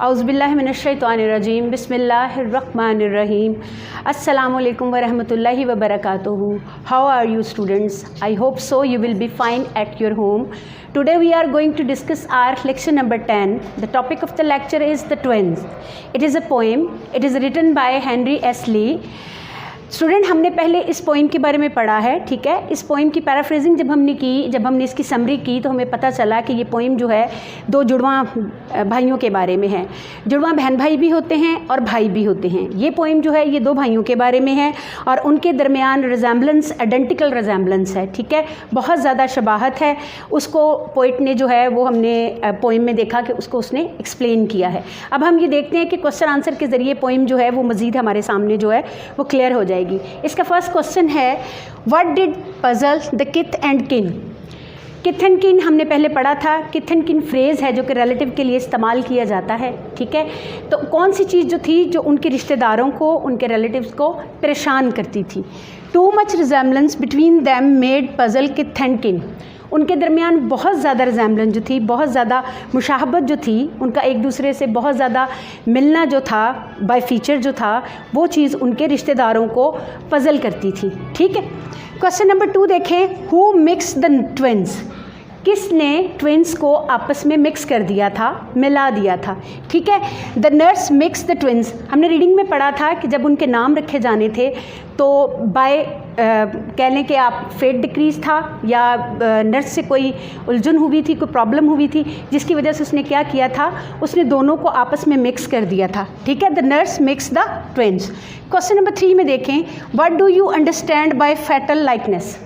औज़ुबिल्लाहि मिनश्शैतानिर्रजीम बिस्मिल्लाहिर्रहमानिर्रहीम अस्सलामुअलैकुम वरहमतुल्लाहि वबरकातुहू। How are you students? I hope so you will be fine at your home. Today we are going to discuss our lecture number 10. The topic of the lecture is The Twins. It is a poem. It is written by Henry S. Lee. Student, हमने पहले इस poem के बारे में पढ़ा है, ठीक है। इस पोइम की पैराफ्रेजिंग जब हमने इसकी समरी की तो हमें पता चला कि ये पोइम जो है दो जुड़वा भाइयों के बारे में है। जुड़वा बहन भाई भी होते हैं और भाई भी होते हैं। ये पोइम जो है ये दो भाइयों के बारे में है और उनके दरमियान रिजेम्बलेंस, आइडेंटिकल रिजेम्बलेंस है, ठीक है। बहुत ज़्यादा शबाहत है। उसको पोइट ने जो है वो हमने पोइम में देखा कि उसको उसने एक्सप्लेन किया है। अब हम ये देखते हैं कि क्वेश्चन आंसर के ज़रिए पोइम जो है वो मज़ीद हमारे सामने जो है वो क्लियर हो जाए। इसका फर्स्ट क्वेश्चन है, what did puzzle the kith and kin. Kith and किन हमने पहले पढ़ा था। किथ एंड किन फ्रेज़ है जो कि रिलेटिव के लिए इस्तेमाल किया जाता है, ठीक है। तो कौन सी चीज़ जो थी जो उनके रिश्तेदारों को, उनके रिलेटिव्स को परेशान करती थी। Too much resemblance between them made puzzle किथ एंड किन। उनके दरमियान बहुत ज़्यादा रिजेम्बलेंस जो थी, बहुत ज़्यादा मुशाहबत जो थी, उनका एक दूसरे से बहुत ज़्यादा मिलना जो था, बाय फीचर जो था, वो चीज़ उनके रिश्तेदारों को पजल करती थी, ठीक है। क्वेश्चन नंबर 2 देखें, हु मिक्स द ट्विन्स। किसने ट्विन्स को आपस में मिक्स कर दिया था, मिला दिया था, ठीक है। The nurse mix the twins. हमने रीडिंग में पढ़ा था कि जब उनके नाम रखे जाने थे तो बाय कह लें कि आप फेट डिक्रीज था या नर्स से कोई उलझन हुई थी, कोई प्रॉब्लम हुई थी, जिसकी वजह से उसने क्या किया था, उसने दोनों को आपस में मिक्स कर दिया था, ठीक है। The nurse mix the twins. Question number 3 में देखें, what do you understand by fatal likeness.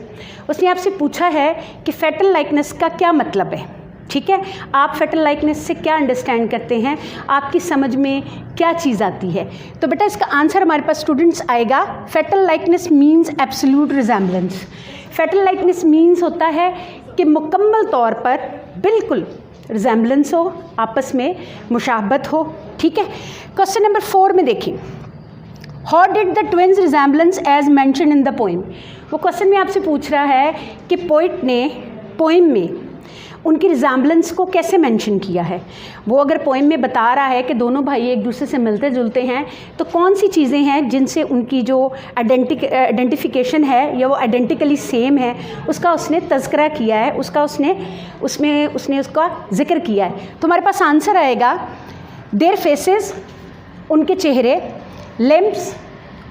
उसने आपसे पूछा है कि फैटल लाइकनेस का क्या मतलब है, ठीक है। आप फैटल लाइकनेस से क्या अंडरस्टैंड करते हैं, आपकी समझ में क्या चीज़ आती है। तो बेटा इसका आंसर हमारे पास स्टूडेंट्स आएगा, fatal likeness means absolute resemblance. Fatal likeness means होता है कि मुकम्मल तौर पर बिल्कुल रिजेम्बलेंस हो, आपस में मुशाबत हो, ठीक है। क्वेश्चन नंबर 4 में देखें, how did the twins resemblance as mention in the poem. वो क्वेश्चन में आपसे पूछ रहा है कि पोइट ने पोइम में उनकी रिजेम्बलेंस को कैसे मेंशन किया है। वो अगर पोइम में बता रहा है कि दोनों भाई एक दूसरे से मिलते जुलते हैं, तो कौन सी चीज़ें हैं जिनसे उनकी जो आइडेंटिफिकेशन है या वो आइडेंटिकली सेम है, उसका उसने तज़किरा किया है, उसका उसने उसका जिक्र किया है। तो हमारे पास आंसर आएगा, देयर फेसेस, उनके चेहरे, लिम्ब्स,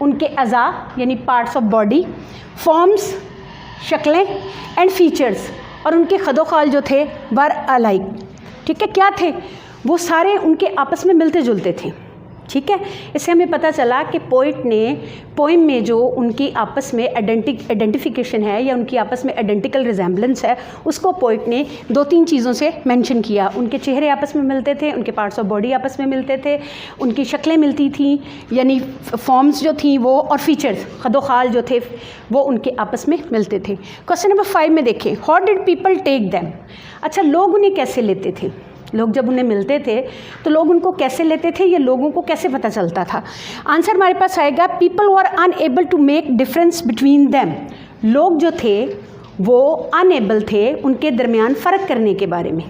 उनके अज़ा यानी पार्ट्स ऑफ बॉडी, फॉर्म्स, शक्लें, एंड फीचर्स, और उनके खदोखाल जो थे वर अलाइक, ठीक है। क्या थे वो, सारे उनके आपस में मिलते जुलते थे, ठीक है। इससे हमें पता चला कि पोइट ने पोइम में जो उनकी आपस में आइडेंटिफिकेशन है या उनकी आपस में आइडेंटिकल रिजेम्बलेंस है, उसको पोइट ने 2-3 चीज़ों से मेंशन किया। उनके चेहरे आपस में मिलते थे, उनके पार्ट्स ऑफ बॉडी आपस में मिलते थे, उनकी शक्लें मिलती थी यानी फॉर्म्स जो थी वो, और फीचर्स, खदोखाल जो थे वो उनके आपस में मिलते थे। क्वेश्चन नंबर 5 में देखें, how did people take them. अच्छा, लोग उन्हें कैसे लेते थे। लोग जब उन्हें मिलते थे तो लोग उनको कैसे लेते थे, ये लोगों को कैसे पता चलता था। आंसर हमारे पास आएगा, people were unable to make difference between them. लोग जो थे वो अनएबल थे उनके दरमियान फ़र्क करने के बारे में,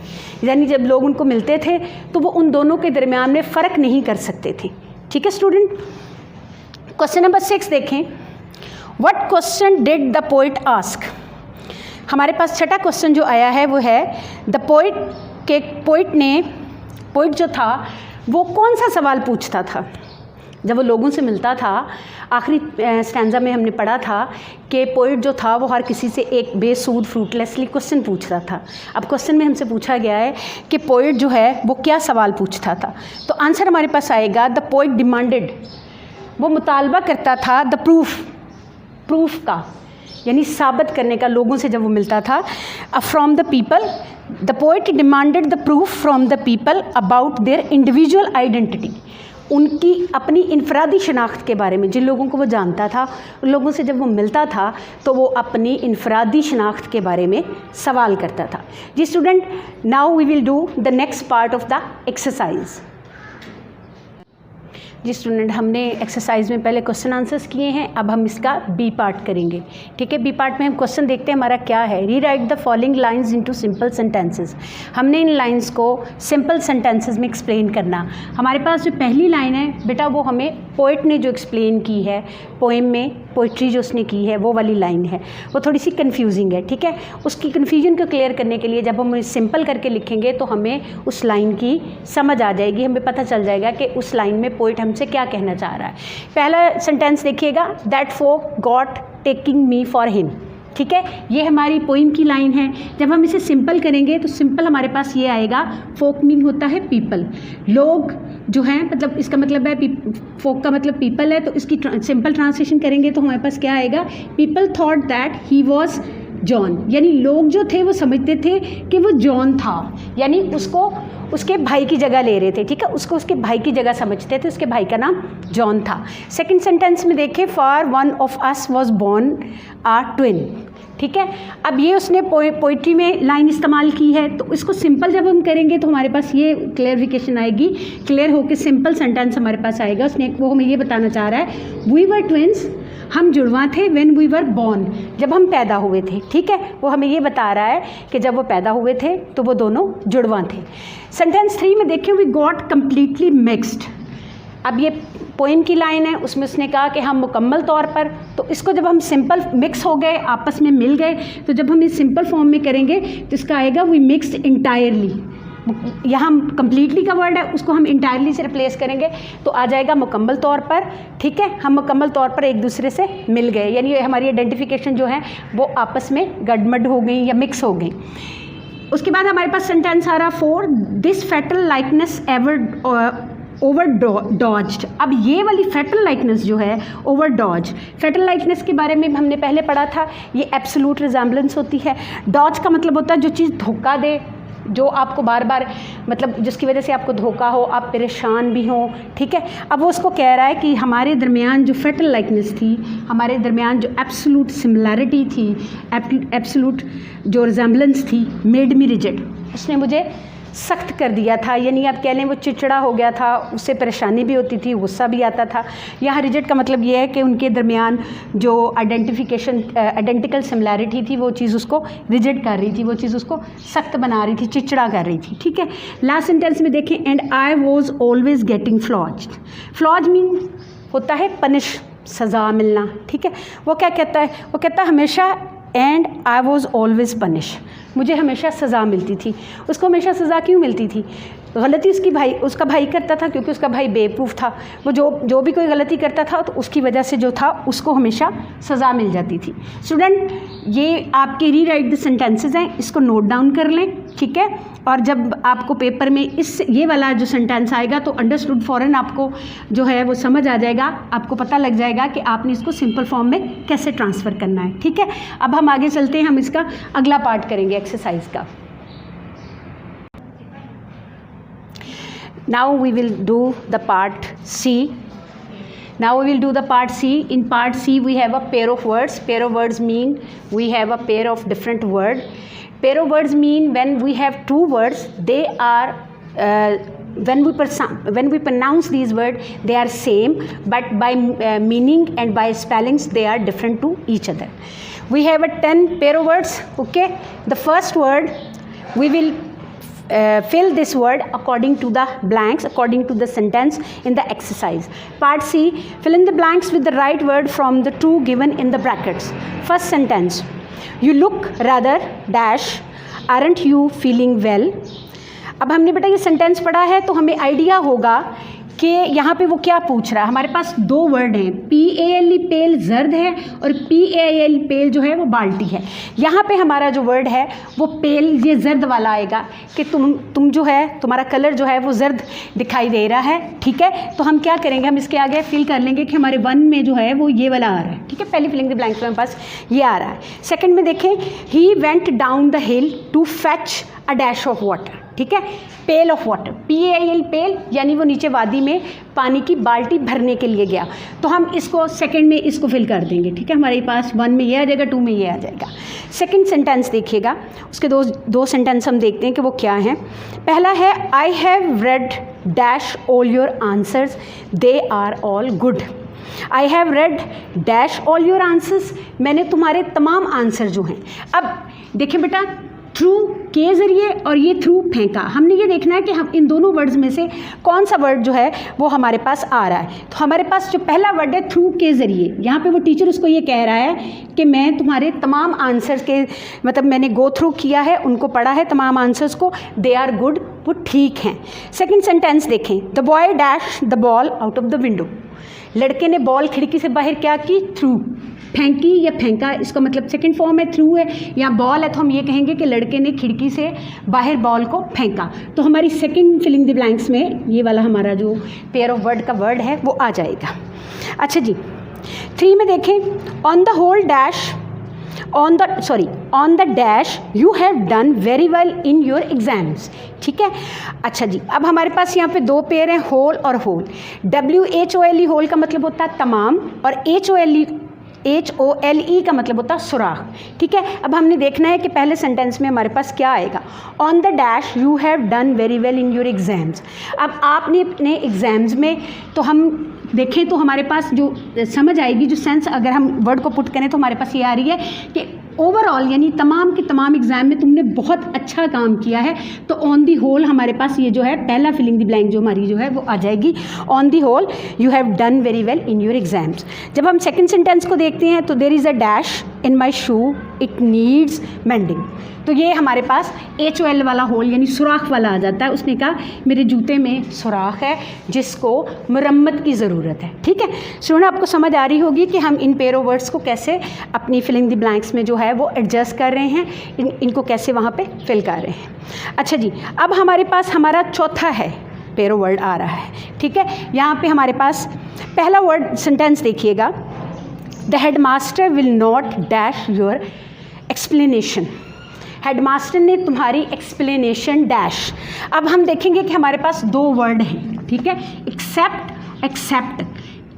यानी जब लोग उनको मिलते थे तो वो उन दोनों के दरमियान में फ़र्क नहीं कर सकते थे, ठीक है स्टूडेंट। क्वेश्चन नंबर 6 देखें, what question did the poet ask. हमारे पास छठा क्वेश्चन जो आया है वो है, द पोइट जो था वो कौन सा सवाल पूछता था जब वो लोगों से मिलता था। आखिरी स्टैंजा में हमने पढ़ा था कि पोइट जो था वो हर किसी से एक बेसूद फ्रूटलेसली क्वेश्चन पूछता था। अब क्वेश्चन में हमसे पूछा गया है कि पोइट जो है वो क्या सवाल पूछता था। तो आंसर हमारे पास आएगा, द पोइट डिमांडेड, वो मुतालबा करता था, द प्रूफ का यानी साबित करने का, लोगों से जब वो मिलता था, from the people. The poet demanded the proof from the people about their individual identity. उनकी अपनी इनफरादी शनाख्त के बारे में, जिन लोगों को वो जानता था, उन लोगों से जब वो मिलता था तो वो अपनी इनफरादी शनाख्त के बारे में सवाल करता था। जी student, now we will do the next part of the exercise. जी स्टूडेंट, हमने एक्सरसाइज में पहले क्वेश्चन आंसर्स किए हैं, अब हम इसका बी पार्ट करेंगे। ठीक है, बी पार्ट में हम क्वेश्चन देखते हैं हमारा क्या है। Rewrite the following lines into simple sentences. हमने इन लाइंस को सिंपल सेंटेंसेस में एक्सप्लेन करना। हमारे पास जो पहली लाइन है बेटा, वो हमें पोइट ने जो एक्सप्लेन की है, पोएम में पोइट्री जो उसने की है वो वाली लाइन है, वो थोड़ी सी कन्फ्यूजिंग है। ठीक है, उसकी कन्फ्यूजन को क्लियर करने के लिए जब हम सिंपल करके लिखेंगे तो हमें उस लाइन की समझ आ जाएगी, हमें पता चल जाएगा कि उस लाइन में पोइट हमसे क्या कहना चाह रहा है। पहला सेंटेंस देखिएगा, that folk got taking me for him. ठीक है, ये हमारी पोइम की लाइन है। जब हम इसे सिंपल करेंगे तो सिंपल हमारे पास ये आएगा, फोक मीन होता है पीपल, लोग जो हैं, मतलब इसका मतलब है फोक का मतलब पीपल है, तो इसकी सिंपल ट्रांसलेशन करेंगे तो हमारे पास क्या आएगा, people thought that he was John, यानी लोग जो थे वो समझते थे कि वो जॉन था, यानी उसको उसके भाई की जगह ले रहे थे। ठीक है, उसको उसके भाई की जगह समझते थे, उसके भाई का नाम जॉन था। सेकंड सेंटेंस में देखें, for one of us was born a twin. ठीक है, अब ये उसने पोइट्री में लाइन इस्तेमाल की है, तो इसको सिंपल जब हम करेंगे तो हमारे पास ये क्लियरिफिकेशन आएगी, क्लियर होकर सिंपल सेंटेंस हमारे पास आएगा। उसने वो हमें ये बताना चाह रहा है, वी वर ट्विन्स, हम जुड़वा थे, व्हेन वी वर बॉर्न, जब हम पैदा हुए थे। ठीक है, वो हमें ये बता रहा है कि जब वो पैदा हुए थे तो वो दोनों जुड़वा थे। सेंटेंस 3 में देखिए, वी गॉट कम्प्लीटली मिक्स्ड। अब ये पोएम की लाइन है, उसमें उसने कहा कि हम मुकम्मल तौर पर, तो इसको जब हम सिंपल मिक्स हो गए, आपस में मिल गए, तो जब हम इस सिंपल फॉर्म में करेंगे तो इसका आएगा, वी मिक्स्ड इंटायरली। यहाँ कम्प्लीटली का वर्ड है, उसको हम इंटायरली से रिप्लेस करेंगे तो आ जाएगा मुकम्मल तौर पर। ठीक है, हम मुकम्मल तौर पर एक दूसरे से मिल गए, यानी हमारी आइडेंटिफिकेशन जो है वो आपस में गड़मड़ हो गई या मिक्स हो गई। उसके बाद हमारे पास सेंटेंस आ रहा 4, this fatal likeness ever over dodged. अब ये वाली फैटल लाइकनेस जो है, ओवर डॉज, फैटल लाइकनेस के बारे में हमने पहले पढ़ा था, ये एब्सोल्यूट रिजेम्बलेंस होती है। डॉज का मतलब होता है जो चीज़ धोखा दे, जो आपको बार बार, मतलब जिसकी वजह से आपको धोखा हो, आप परेशान भी हों। ठीक है, अब वो उसको कह रहा है कि हमारे दरमियान जो फैटल लाइकनेस थी, हमारे दरमियान जो एब्सोल्यूट सिमिलैरिटी थी, एब्सोल्यूट जो रिजेम्बलेंस थी, मेड मी रिजिड, उसने मुझे सख्त कर दिया था, यानी आप कह लें वो चिड़चिड़ा हो गया था, उससे परेशानी भी होती थी, गुस्सा भी आता था। यहाँ रिजिड का मतलब ये है कि उनके दरमियान जो आइडेंटिकल सिमिलैरिटी थी, वो चीज़ उसको रिजिड कर रही थी, वो चीज़ उसको सख्त बना रही थी, चिड़चिड़ा कर रही थी। ठीक है, लास्ट सेंटेंस में देखें, and I was always getting flogged. Flog mean होता है पनिश, सज़ा मिलना। ठीक है, वो क्या कहता है, वो कहता है हमेशा, and I was always punish, मुझे हमेशा सज़ा मिलती थी। उसको हमेशा सज़ा क्यों मिलती थी? गलती उसका भाई करता था, क्योंकि उसका भाई बेवकूफ़ था। वो जो भी कोई गलती करता था तो उसकी वजह से जो था उसको हमेशा सज़ा मिल जाती थी। स्टूडेंट, ये आपके रीराइट द सेंटेंसेस हैं, इसको नोट डाउन कर लें। ठीक है, और जब आपको पेपर में ये वाला जो सेंटेंस आएगा तो अंडरस्टूड फ़ौरन आपको जो है वो समझ आ जाएगा, आपको पता लग जाएगा कि आपने इसको सिंपल फॉर्म में कैसे ट्रांसफ़र करना है। ठीक है, अब हम आगे चलते हैं, हम इसका अगला पार्ट करेंगे एक्सरसाइज का। Now we will do the part C. Now we will do the part C. In part C we have a pair of words. Pair of words mean we have a pair of different words. Pair of words mean when we have two words, they are when we pronounce these words they are same, but by meaning and by spellings they are different to each other. We have a 10 pair of words. Okay, the first word we will fill this word according to the blanks, according to the sentence in the exercise. Part C, fill in the blanks with the right word from the two given in the brackets. First sentence, you look rather dash, aren't you feeling well? अब हमने बेटा ये sentence पढ़ा है तो हमें idea होगा कि यहाँ पे वो क्या पूछ रहा है। हमारे पास दो वर्ड हैं, PALE पेल जर्द है और PAL पेल जो है वो बाल्टी है। यहाँ पे हमारा जो वर्ड है वो पेल, ये जर्द वाला आएगा कि तुम जो है, तुम्हारा कलर जो है वो जर्द दिखाई दे रहा है। ठीक है, तो हम क्या करेंगे, हम इसके आगे फिल कर लेंगे कि हमारे वन में जो है वो ये वाला आ रहा है। ठीक है, पहली फिलिंग द ब्लैंक्स में हमारे पास ये आ रहा है। सेकेंड में देखें, he went down the hill to fetch a dash of water. ठीक है। Pail of water, PAIL pail, यानी वो नीचे वादी में पानी की बाल्टी भरने के लिए गया। तो हम इसको सेकंड में इसको फिल कर देंगे, ठीक है। हमारे पास 1 में ये आ जाएगा, 2 में ये आ जाएगा। सेकंड सेंटेंस देखिएगा, उसके दो सेंटेंस हम देखते हैं कि वो क्या हैं। पहला है I have read dash all your answers, they are all good. I have read dash all your answers, मैंने तुम्हारे तमाम आंसर जो हैं। अब देखिए बेटा, थ्रू के ज़रिए और ये थ्रू फेंका, हमने ये देखना है कि हम इन दोनों वर्ड्स में से कौन सा वर्ड जो है वो हमारे पास आ रहा है। तो हमारे पास जो पहला वर्ड है थ्रू के ज़रिए, यहाँ पे वो टीचर उसको ये कह रहा है कि मैं तुम्हारे तमाम आंसर्स के, मतलब मैंने गो थ्रू किया है, उनको पढ़ा है तमाम आंसर्स को, दे आर गुड, वो ठीक हैं। सेकेंड सेंटेंस देखें, the boy dash the ball out of the window, लड़के ने बॉल खिड़की से बाहर क्या की, थ्रू, फेंकी या फेंका, इसका मतलब सेकंड फॉर्म है थ्रू है, या बॉल है तो हम ये कहेंगे कि लड़के ने खिड़की से बाहर बॉल को फेंका। तो हमारी सेकंड फिलिंग द ब्लैंक्स में ये वाला हमारा जो पेयर ऑफ वर्ड का वर्ड है वो आ जाएगा। अच्छा जी, 3 में देखें, on the whole dash on the dash you have done very well in your exams, ठीक है। अच्छा जी, अब हमारे पास यहाँ पे 2 पेयर हैं, होल और होल। WHOLE होल का मतलब होता है तमाम, और HOLE का मतलब होता है सुराख, ठीक है। अब हमने देखना है कि पहले सेंटेंस में हमारे पास क्या आएगा, on the dash you have done very well in your exams. अब आपने अपने एग्जाम्स में, तो हम देखें तो हमारे पास जो समझ आएगी, जो सेंस अगर हम वर्ड को पुट करें तो हमारे पास ये आ रही है कि ओवरऑल यानी तमाम के तमाम एग्जाम में तुमने बहुत अच्छा काम किया है। तो ऑन दी होल हमारे पास ये जो है पहला फिलिंग द ब्लैंक जो हमारी जो है वो आ जाएगी, on the whole you have done very well in your exams. जब हम सेकंड सेंटेंस को देखते हैं तो there is a dash in my shoe it needs mending, तो ये हमारे पास HOL वाला होल यानी सुराख वाला आ जाता है। उसने कहा मेरे जूते में सुराख है जिसको मरम्मत की ज़रूरत है, ठीक है। स्टूडेंट, आपको समझ आ रही होगी कि हम इन पेयर ऑफ वर्ड्स को कैसे अपनी फिलिंग द ब्लैंक्स में जो है वो एडजस्ट कर रहे हैं, इनको कैसे वहाँ पे फिल कर रहे हैं। अच्छा जी, अब हमारे पास हमारा चौथा है पेयर ऑफ वर्ड आ रहा है, ठीक है। यहाँ पे हमारे पास पहला वर्ड सेंटेंस देखिएगा, the headmaster will not dash your explanation, headmaster ने तुम्हारी एक्सप्लेनेशन डैश। अब हम देखेंगे कि हमारे पास 2 वर्ड हैं, ठीक है, एक्सेप्ट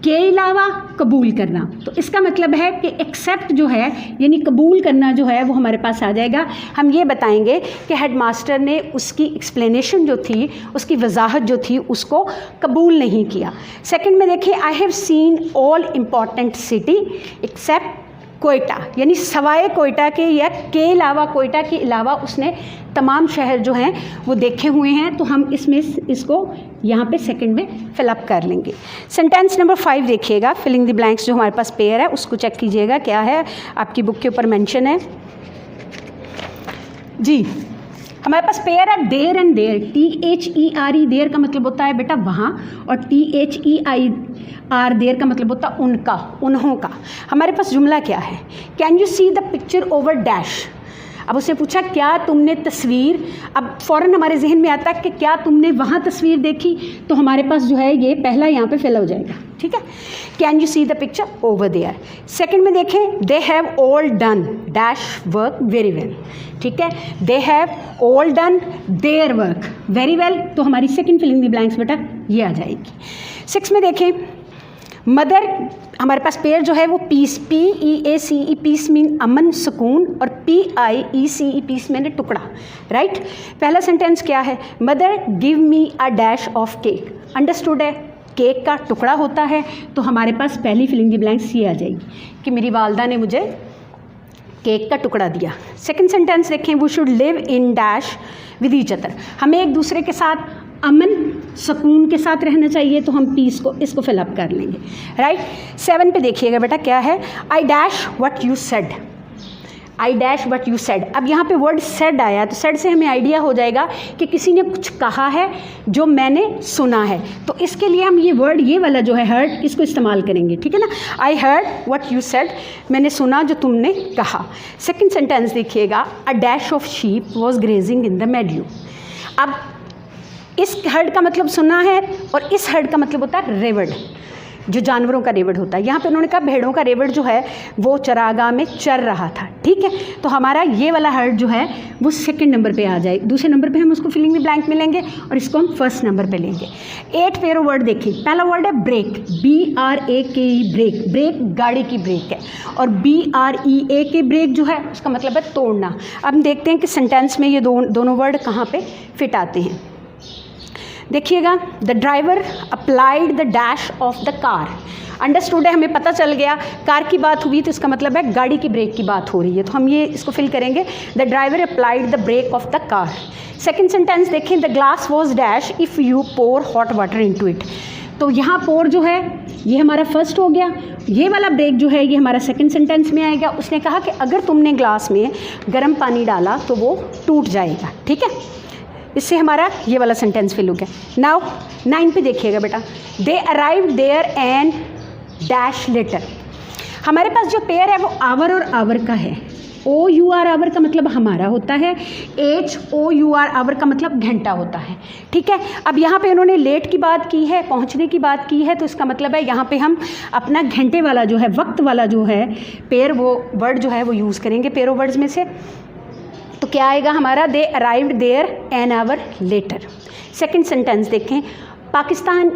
के अलावा कबूल करना। तो इसका मतलब है कि एक्सेप्ट जो है यानी कबूल करना जो है वो हमारे पास आ जाएगा। हम ये बताएंगे कि हेडमास्टर ने उसकी एक्सप्लेनेशन जो थी, उसकी वजाहत जो थी, उसको कबूल नहीं किया। सेकंड में देखिए, I have seen all important city except Quetta, यानी सवाए कोयटा के या के अलावा, कोयटा के अलावा उसने तमाम शहर जो हैं वो देखे हुए हैं। तो हम इसमें इसको यहाँ पे सेकंड में फिलअप कर लेंगे। सेंटेंस नंबर 5 देखिएगा, फिलिंग द ब्लैंक्स जो हमारे पास पेयर है उसको चेक कीजिएगा क्या है, आपकी बुक के ऊपर मेंशन है जी। हमारे पास पेयर है there and there, THERE there का मतलब होता है बेटा वहाँ, और THEIR देयर का मतलब होता है उनका, उन्हों का। हमारे पास जुमला क्या है, can you see the picture over dash. अब उसने पूछा क्या तुमने तस्वीर, अब फ़ौरन हमारे जहन में आता है कि क्या तुमने वहाँ तस्वीर देखी, तो हमारे पास जो है ये पहला यहाँ पे फिल हो जाएगा, ठीक है। Can you see the picture over there. Second में देखें, they have all done dash work very well, ठीक है, they have all done their work very well. तो हमारी सेकंड फिलिंग द ब्लैंक्स बेटा ये आ जाएगी। 6 में देखें, मदर, हमारे पास पेयर जो है वो पीस, PEACE पीस मीन अमन सुकून, और PIECE पीस मैंने टुकड़ा, राइट। पहला सेंटेंस क्या है, mother give me a dash of cake, understood है, केक का टुकड़ा होता है। तो हमारे पास पहली फिलिंग द ब्लैंक्स ये आ जाएगी कि मेरी वालदा ने मुझे केक का टुकड़ा दिया। सेकंड सेंटेंस देखें, we should live in dash with each other, हमें एक दूसरे के साथ अमन सुकून के साथ रहना चाहिए। तो हम पीस को इसको फिलअप कर लेंगे, राइट। 7 पे देखिएगा बेटा क्या है, I dash what you said, I dash what you said. अब यहाँ पे वर्ड सेड आया तो सेड से हमें आइडिया हो जाएगा कि किसी ने कुछ कहा है जो मैंने सुना है। तो इसके लिए हम ये वर्ड ये वाला जो है हर्ड, इसको इस्तेमाल करेंगे, ठीक है ना। I heard what you said, मैंने सुना जो तुमने कहा। सेकंड सेंटेंस देखिएगा, a dash of sheep was grazing in the meadow. अब इस हर्ड का मतलब सुना है और इस हर्ड का मतलब होता है रेवर्ड, जो जानवरों का रेवड़ होता है। यहाँ पे उन्होंने कहा भेड़ों का रेवड़ जो है वो चरागाह में चर रहा था, ठीक है। तो हमारा ये वाला हर्ड जो है वो सेकंड नंबर पे आ जाए, दूसरे नंबर पे हम उसको फिलिंग द ब्लैंक में लेंगे और इसको हम फर्स्ट नंबर पे लेंगे। 8 पेयर वर्ड देखिए, पहला वर्ड है ब्रेक, BRAKE ब्रेक, ब्रेक गाड़ी की ब्रेक है, और BREAK ब्रेक जो है उसका मतलब है तोड़ना। अब देखते हैं कि सेंटेंस में ये दोनों वर्ड कहाँ पे फिट आते हैं। देखिएगा, the driver applied the dash of the car, understood है, हमें पता चल गया कार की बात हुई तो इसका मतलब है गाड़ी की ब्रेक की बात हो रही है, तो हम ये इसको फिल करेंगे, the driver applied the brake of the car. Second sentence देखें, the glass was dash if you pour hot water into it, तो यहाँ पोर जो है ये हमारा फर्स्ट हो गया, ये वाला ब्रेक जो है ये हमारा सेकंड सेंटेंस में आएगा। उसने कहा कि अगर तुमने ग्लास में गर्म पानी डाला तो वो टूट जाएगा, ठीक है। इससे हमारा ये वाला सेंटेंस फिल हो गया। नाउ 9 पे देखिएगा बेटा, they arrived there and dash later. हमारे पास जो पेयर है वो आवर और आवर का है। OUR आवर का मतलब हमारा होता है, HOUR आवर का मतलब घंटा होता है, ठीक है। अब यहाँ पे उन्होंने लेट की बात की है, पहुँचने की बात की है, तो इसका मतलब है यहाँ पे हम अपना घंटे वाला जो है, वक्त वाला जो है पेयर, वो वर्ड जो है वो यूज़ करेंगे पेयर ऑफ वर्ड्स में से। तो क्या आएगा हमारा, they arrived there an hour later. Second sentence देखें, Pakistan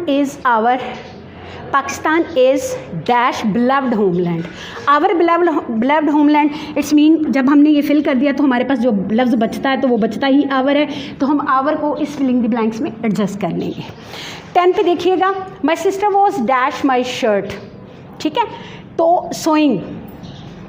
is dash beloved homeland. Our beloved homeland, it's mean जब हमने ये फिल कर दिया तो हमारे पास जो लफ्ज़ बचता है तो वो बचता ही आवर है, तो हम आवर को इस फिलिंग द ब्लैंक्स में एडजस्ट कर लेंगे। 10 पे देखिएगा, my sister was dash my shirt, ठीक है। तो sewing,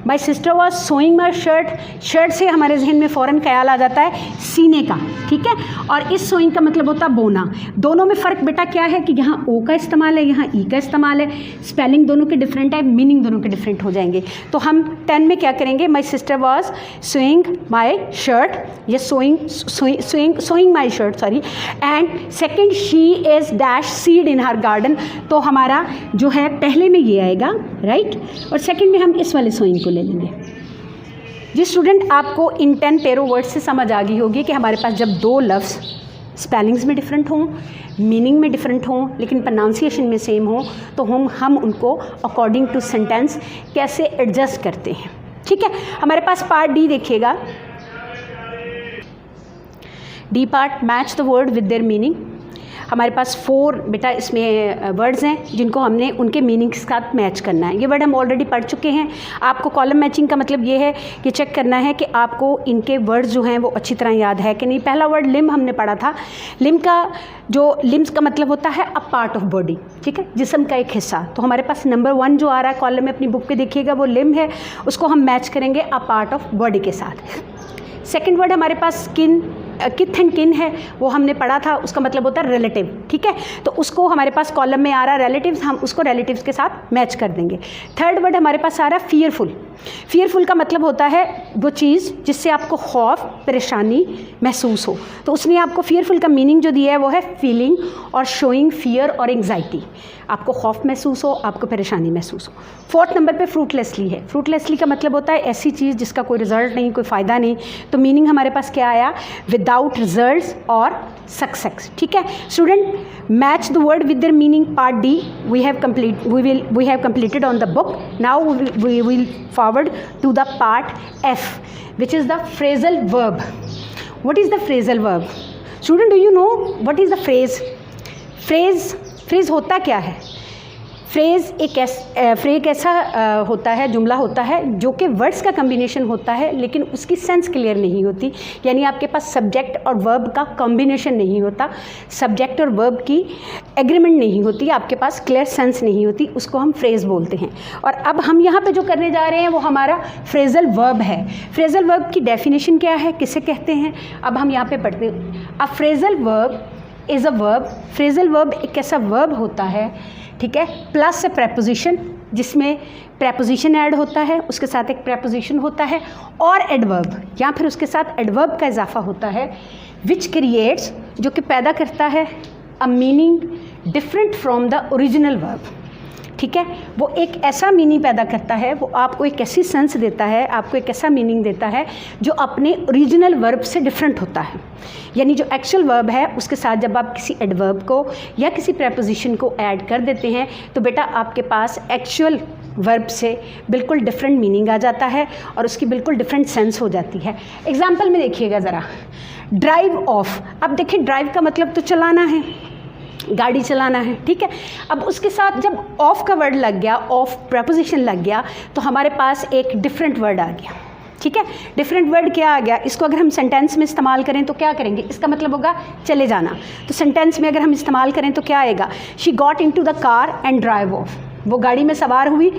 my sister was sewing my shirt, shirt से हमारे जहन में फ़ौरन ख्याल आ जाता है सीने का, ठीक है। और इस सोइंग का मतलब होता है बोना। दोनों में फ़र्क बेटा क्या है कि यहाँ ओ का इस्तेमाल है, यहाँ ई का इस्तेमाल है, स्पेलिंग दोनों के डिफरेंट है, मीनिंग दोनों के डिफरेंट हो जाएंगे। तो हम 10 में क्या करेंगे, my sister was sewing my shirt, या sewing my shirt sorry, and second she is dash seed in her garden. तो हमारा जो है पहले में ये आएगा, राइट, और सेकेंड में हम इस वाले सोइंग को ले लेंगे। जी स्टूडेंट, आपको इन 10 पेरो वर्ड से समझ आ गई होगी कि हमारे पास जब दो लफ्ज़ स्पेलिंग्स में डिफरेंट हों, मीनिंग में डिफरेंट हों, लेकिन प्रोनाउंसिएशन में सेम हो, तो हम उनको अकॉर्डिंग टू सेंटेंस कैसे एडजस्ट करते हैं, ठीक है। हमारे पास पार्ट डी देखिएगा, D part, match the word with their meaning. हमारे पास 4 बेटा इसमें वर्ड्स हैं जिनको हमने उनके मीनिंग के साथ मैच करना है। ये वर्ड हम ऑलरेडी पढ़ चुके हैं। आपको कॉलम मैचिंग का मतलब ये है कि चेक करना है कि आपको इनके वर्ड्स जो हैं वो अच्छी तरह याद है कि नहीं। पहला वर्ड लिम्ब हमने पढ़ा था। लिम्ब का मतलब होता है अ पार्ट ऑफ बॉडी, ठीक है, जिस्म का एक हिस्सा। तो हमारे पास नंबर 1 जो आ रहा है कॉलम में, अपनी बुक पे देखिएगा, वो लिम्ब है, उसको हम मैच करेंगे अ पार्ट ऑफ बॉडी के साथ। सेकेंड वर्ड हमारे पास स्किन, किथ एंड किन है, वो हमने पढ़ा था, उसका मतलब होता है रिलेटिव, ठीक है। तो उसको हमारे पास कॉलम में आ रहा है रिलेटिव्स, हम उसको रिलेटिव्स के साथ मैच कर देंगे। थर्ड वर्ड हमारे पास आ रहा है फियरफुल। फियरफुल का मतलब होता है वो चीज़ जिससे आपको खौफ, परेशानी महसूस हो। तो उसने आपको फियरफुल का मीनिंग जो दिया है वो है फीलिंग और शोइंग फियर और एंग्जाइटी। आपको खौफ महसूस हो, आपको परेशानी महसूस हो। 4th नंबर पे फ्रूटलेसली है। फ्रूटलेसली का मतलब होता है ऐसी चीज़ जिसका कोई रिजल्ट नहीं, कोई फ़ायदा नहीं। तो मीनिंग हमारे पास क्या आया, विदाउट रिजल्ट्स और सक्सेस, ठीक है। Student, match the word with their meaning, part D we have completed on the book. Now we will forward to the part F, which is the phrasal verb. What is the phrasal verb? Student, do you know what is the phrase? Phrase होता क्या है? Phrase एक ऐसा होता है, जुमला होता है जो कि वर्ड्स का कम्बिनेशन होता है, लेकिन उसकी सेंस क्लियर नहीं होती। यानी आपके पास सब्जेक्ट और वर्ब का कॉम्बिनेशन नहीं होता, सब्जेक्ट और वर्ब की एग्रीमेंट नहीं होती, आपके पास क्लियर सेंस नहीं होती, उसको हम फ्रेज़ बोलते हैं। और अब हम यहाँ पे जो करने जा रहे हैं वो हमारा फ्रेजल वर्ब है। फ्रेजल वर्ब की डेफिनेशन क्या है, किसे कहते हैं, अब हम यहाँ पे पढ़ते हैं। अ phrasal verb is a verb. Phrasal verb एक ऐसा वर्ब होता है, ठीक है, प्लस ए प्रेपोजिशन, जिसमें प्रेपोजिशन ऐड होता है, उसके साथ एक प्रेपोजिशन होता है, और एडवर्ब या फिर उसके साथ एडवर्ब का इजाफा होता है, विच क्रिएट्स, जो कि पैदा करता है अ meaning different from the original verb, ठीक है, वो एक ऐसा मीनिंग पैदा करता है, वो आपको एक ऐसी सेंस देता है, आपको एक ऐसा मीनिंग देता है जो अपने ओरिजिनल वर्ब से डिफरेंट होता है। यानी जो एक्चुअल वर्ब है उसके साथ जब आप किसी एडवर्ब को या किसी प्रेपोजिशन को ऐड कर देते हैं तो बेटा आपके पास एक्चुअल वर्ब से बिल्कुल डिफरेंट मीनिंग आ जाता है और उसकी बिल्कुल डिफरेंट सेंस हो जाती है। एग्जाम्पल में देखिएगा ज़रा, ड्राइव ऑफ। अब देखिए ड्राइव का मतलब तो चलाना है, गाड़ी चलाना है, ठीक है। अब उसके साथ जब ऑफ का वर्ड लग गया, ऑफ प्रेपोजिशन लग गया, तो हमारे पास एक डिफरेंट वर्ड आ गया, ठीक है। डिफरेंट वर्ड क्या आ गया, इसको अगर हम सेंटेंस में इस्तेमाल करें तो क्या करेंगे, इसका मतलब होगा चले जाना। तो सेंटेंस में अगर हम इस्तेमाल करें तो क्या आएगा, she got into the car and drive of. वो गाड़ी में सवार हुई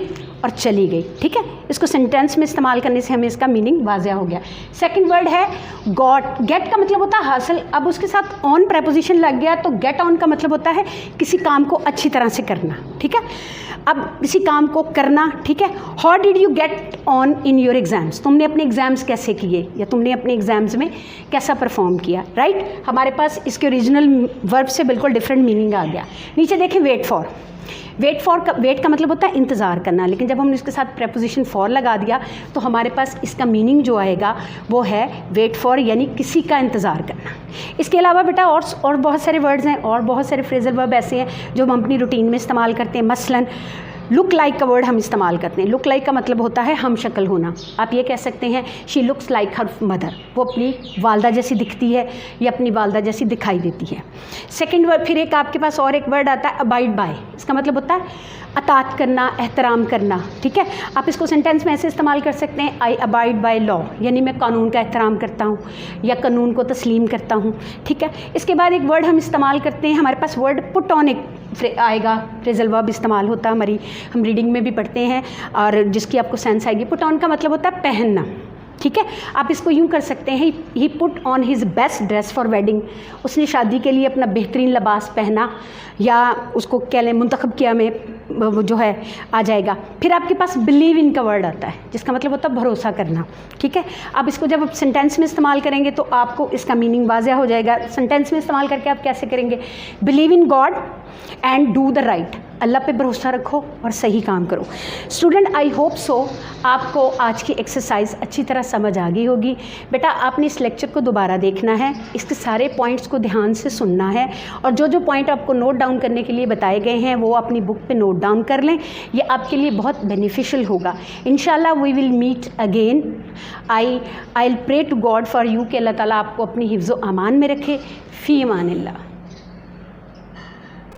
और चली गई, ठीक है। इसको सेंटेंस में इस्तेमाल करने से हमें इसका मीनिंग वाज़ेह हो गया। सेकंड वर्ड है गॉट। गेट का मतलब होता है हासिल। अब उसके साथ ऑन प्रेपोजिशन लग गया तो गेट ऑन का मतलब होता है किसी काम को अच्छी तरह से करना, ठीक है। अब किसी काम को करना, ठीक है। How did you get on in your exams, तुमने अपने एग्जाम्स कैसे किए या तुमने अपने एग्जाम्स में कैसा परफॉर्म किया, राइट। हमारे पास इसके ओरिजिनल वर्ब से बिल्कुल डिफरेंट मीनिंग आ गया। नीचे देखें वेट फॉर। वेट का मतलब होता है इंतज़ार करना, लेकिन जब हमने इसके साथ प्रेपोजिशन फॉर लगा दिया तो हमारे पास इसका मीनिंग जो आएगा वो है वेट फॉर, यानी किसी का इंतज़ार करना। इसके अलावा बेटा और बहुत सारे वर्ड्स हैं और बहुत सारे फ्रेजल वर्ब ऐसे हैं जो हम अपनी रूटीन में इस्तेमाल करते हैं। मसलन लुक लाइक का वर्ड हम इस्तेमाल करते हैं। लुक लाइक का मतलब होता है हम शक्ल होना। आप ये कह सकते हैं she looks like her mother, वो अपनी वालदा जैसी दिखती है या अपनी वालदा जैसी दिखाई देती है। सेकंड वर्ड, फिर एक आपके पास और एक वर्ड आता है अबाइड बाय। इसका मतलब होता है अतात करना, एहतराम करना, ठीक है। आप इसको सेंटेंस में ऐसे इस्तेमाल कर सकते हैं, आई अबाइड बाय लॉ, यानी मैं कानून का एहतराम करता हूँ या कानून को तस्लीम करता हूँ, ठीक है। इसके बाद एक वर्ड हम इस्तेमाल करते हैं, हमारे पास वर्ड पुट ऑन एक आएगा, फ्रेजल वर्ब इस्तेमाल होता है, हम रीडिंग में भी पढ़ते हैं और जिसकी आपको सेंस आएगी। पुट ऑन का मतलब होता है पहनना, ठीक है। आप इसको यूँ कर सकते हैं, he put on his best dress for wedding, उसने शादी के लिए अपना बेहतरीन लिबास पहना, या उसको कह लें मुंतखब किया में वो जो है आ जाएगा। फिर आपके पास बिलीव इन का वर्ड आता है जिसका मतलब होता है भरोसा करना, ठीक है। अब इसको जब आप सेंटेंस में इस्तेमाल करेंगे तो आपको इसका मीनिंग वाज़ेह हो जाएगा। सेंटेंस में इस्तेमाल करके आप कैसे करेंगे, believe in God and do the right, अल्लाह पे भरोसा रखो और सही काम करो। स्टूडेंट, आई होप सो आपको आज की एक्सरसाइज अच्छी तरह समझ आ गई होगी। बेटा आपने इस लेक्चर को दोबारा देखना है, इसके सारे पॉइंट्स को ध्यान से सुनना है और जो जो पॉइंट आपको नोट डाउन करने के लिए बताए गए हैं वो अपनी बुक पे नोट डाउन कर लें, ये आपके लिए बहुत बेनिफिशियल होगा। इंशाल्लाह we will meet again. I will pray to God for you कि अल्लाह ताला आपको अपनी हिफ्ज़ व अमान में रखे। फ़ी अमानिल्लाह।